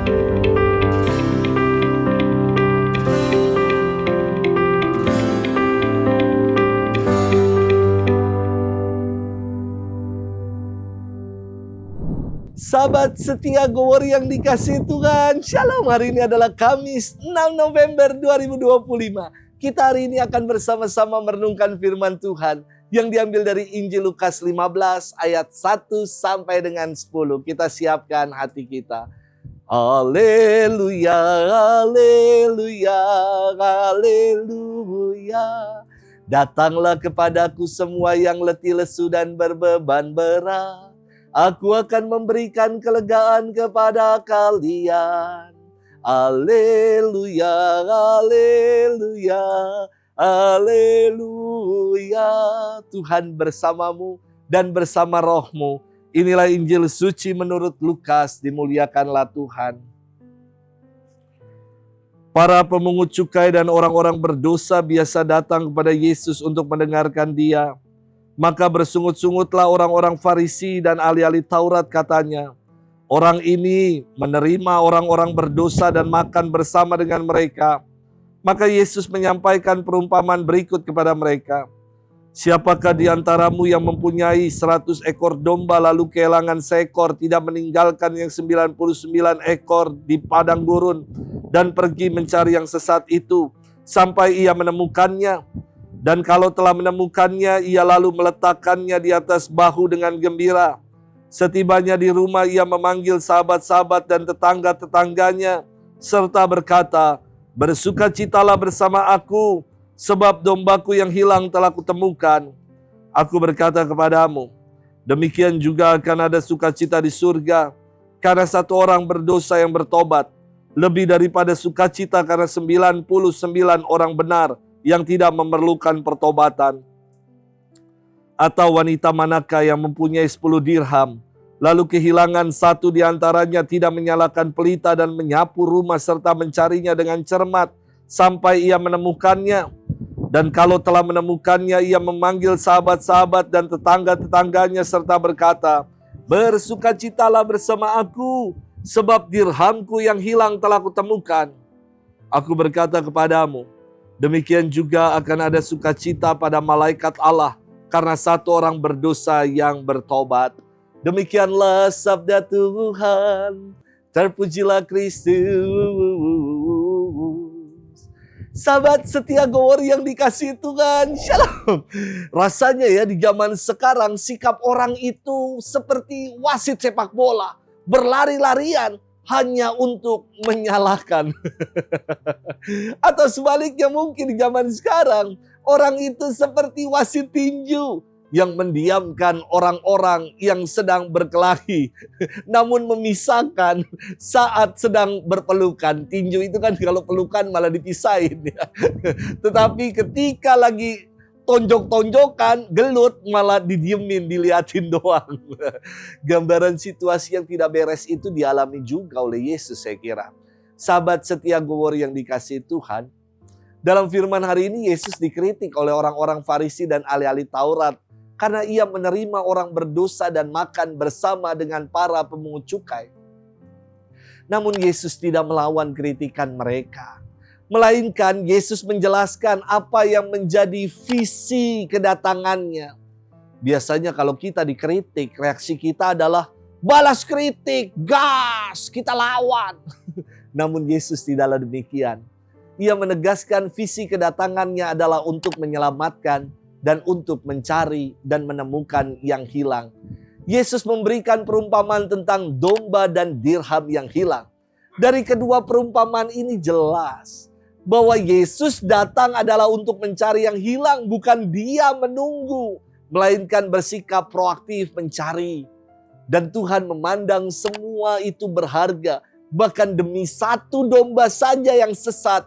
Sahabat setia Gower yang dikasihi Tuhan, Shalom. Hari ini adalah Kamis 6 November 2025. Kita hari ini akan bersama-sama merenungkan firman Tuhan yang diambil dari Injil Lukas 15 ayat 1 sampai dengan 10. Kita siapkan hati kita. Haleluya, haleluya, haleluya. Datanglah kepadaku semua yang letih lesu dan berbeban berat. Aku akan memberikan kelegaan kepada kalian. Haleluya, haleluya, haleluya. Tuhan bersamamu dan bersama rohmu. Inilah Injil suci menurut Lukas, dimuliakanlah Tuhan. Para pemungut cukai dan orang-orang berdosa biasa datang kepada Yesus untuk mendengarkan Dia. Maka bersungut-sungutlah orang-orang Farisi dan ahli-ahli Taurat, katanya, orang ini menerima orang-orang berdosa dan makan bersama dengan mereka. Maka Yesus menyampaikan perumpamaan berikut kepada mereka. Siapakah di antaramu yang mempunyai 100 ekor domba lalu kehilangan seekor, tidak meninggalkan yang 99 ekor di padang gurun dan pergi mencari yang sesat itu sampai ia menemukannya? Dan kalau telah menemukannya, ia lalu meletakkannya di atas bahu dengan gembira. Setibanya di rumah, ia memanggil sahabat-sahabat dan tetangga-tetangganya, serta berkata, bersukacitalah bersama aku, sebab dombaku yang hilang telah kutemukan. Aku berkata kepadamu, demikian juga akan ada sukacita di surga, karena satu orang berdosa yang bertobat, lebih daripada sukacita karena 99 orang benar, yang tidak memerlukan pertobatan. Atau wanita manakah yang mempunyai 10 dirham, lalu kehilangan satu di antaranya, tidak menyalakan pelita dan menyapu rumah serta mencarinya dengan cermat sampai ia menemukannya? Dan kalau telah menemukannya, ia memanggil sahabat-sahabat dan tetangga-tetangganya serta berkata, bersukacitalah bersama aku, sebab dirhamku yang hilang telah kutemukan. Aku berkata kepadamu, demikian juga akan ada sukacita pada malaikat Allah karena satu orang berdosa yang bertobat. Demikianlah sabda Tuhan. Terpujilah Kristus. Sahabat setia Gower yang dikasihi Tuhan, Shalom. Rasanya ya di zaman sekarang sikap orang itu seperti wasit sepak bola, berlari-larian hanya untuk menyalahkan. Atau sebaliknya mungkin di zaman sekarang, orang itu seperti wasit tinju yang mendiamkan orang-orang yang sedang berkelahi, namun memisahkan saat sedang berpelukan. Tinju itu kan kalau pelukan malah dipisahin ya. Tetapi ketika lagi tonjok-tonjokan, gelut, malah didiemin, diliatin doang. Gambaran situasi yang tidak beres itu dialami juga oleh Yesus, saya kira. Sahabat setia Gower yang dikasihi Tuhan, dalam firman hari ini Yesus dikritik oleh orang-orang Farisi dan ahli-ahli Taurat karena ia menerima orang berdosa dan makan bersama dengan para pemungut cukai. Namun Yesus tidak melawan kritikan mereka. Melainkan Yesus menjelaskan apa yang menjadi visi kedatangannya. Biasanya kalau kita dikritik, reaksi kita adalah balas kritik, gas, kita lawan. Namun Yesus tidaklah demikian. Ia menegaskan visi kedatangannya adalah untuk menyelamatkan dan untuk mencari dan menemukan yang hilang. Yesus memberikan perumpamaan tentang domba dan dirham yang hilang. Dari kedua perumpamaan ini jelas bahwa Yesus datang adalah untuk mencari yang hilang, bukan Dia menunggu, melainkan bersikap proaktif mencari. Dan Tuhan memandang semua itu berharga, bahkan demi satu domba saja yang sesat,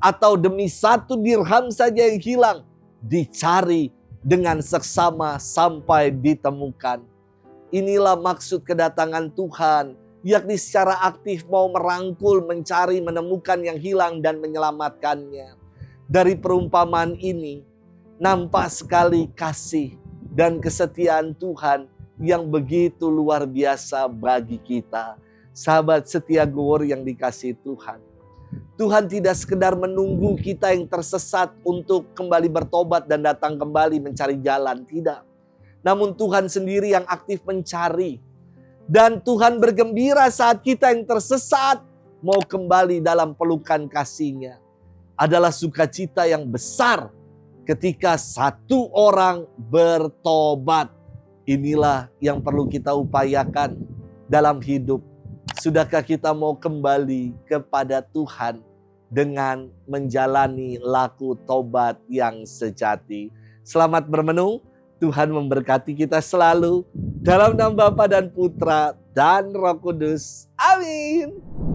atau demi satu dirham saja yang hilang, dicari dengan seksama sampai ditemukan. Inilah maksud kedatangan Tuhan, yakni secara aktif mau merangkul, mencari, menemukan yang hilang dan menyelamatkannya. Dari perumpamaan ini nampak sekali kasih dan kesetiaan Tuhan yang begitu luar biasa bagi kita. Sahabat setia Gowor yang dikasihi Tuhan. Tuhan tidak sekedar menunggu kita yang tersesat untuk kembali bertobat dan datang kembali mencari jalan. Tidak. Namun Tuhan sendiri yang aktif mencari. Dan Tuhan bergembira saat kita yang tersesat mau kembali dalam pelukan kasih-Nya. Adalah sukacita yang besar ketika satu orang bertobat. Inilah yang perlu kita upayakan dalam hidup. Sudahkah kita mau kembali kepada Tuhan dengan menjalani laku tobat yang sejati? Selamat bermenung, Tuhan memberkati kita selalu. Dalam nama Bapa dan Putra dan Roh Kudus. Amin.